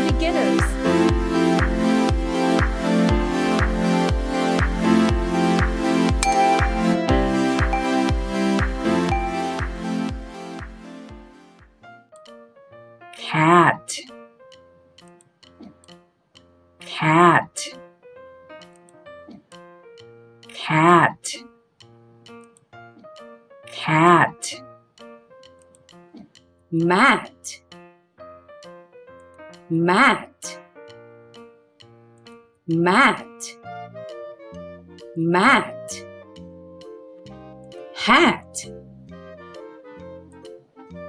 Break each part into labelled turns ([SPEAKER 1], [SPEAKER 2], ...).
[SPEAKER 1] beginners.
[SPEAKER 2] Cat, cat, cat, cat. Mat, mat, mat, mat. Hat,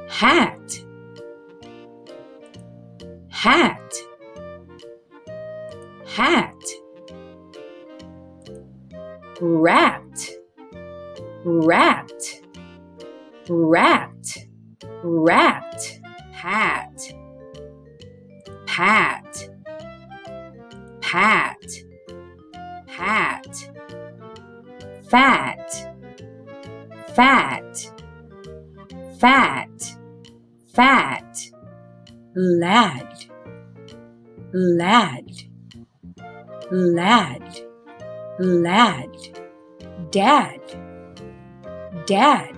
[SPEAKER 2] hat, hat, hat. Rat, rat, rat, rat. Pat, pat, pat, pat. Fat, fat, fat, fat. Lad, lad, lad, lad. Dad, dad,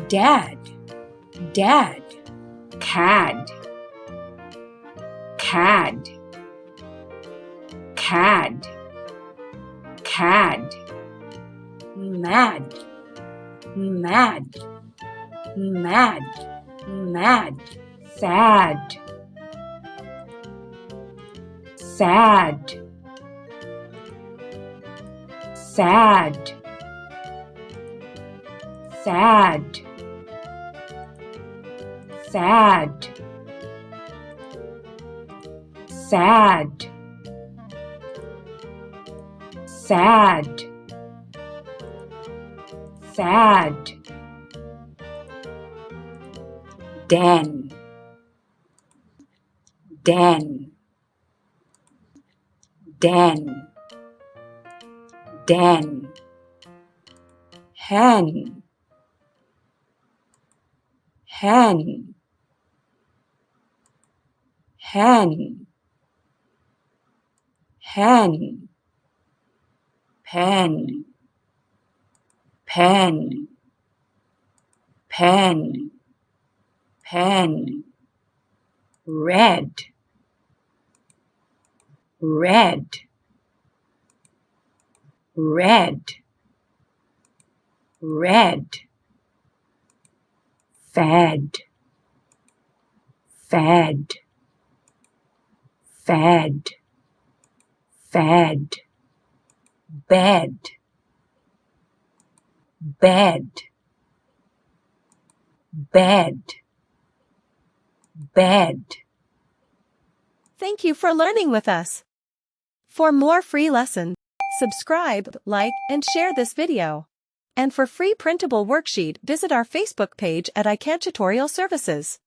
[SPEAKER 2] dad, dad. Cad, cad, cad, cad. Mad, mad, mad, mad. Sad, sad, sad, sad, sad, sad, sad, sad. Den, den, den, den. Hen, hen, hen, hen. Pen, pen, pen, pen. Red, red, red, red. Fed, fed, fed, fed. Bed, bed, bed, bed.
[SPEAKER 1] Thank you for learning with us. For more free lessons, subscribe, like, and share this video. And for free printable worksheet, visit our Facebook page at iCantutorial Services.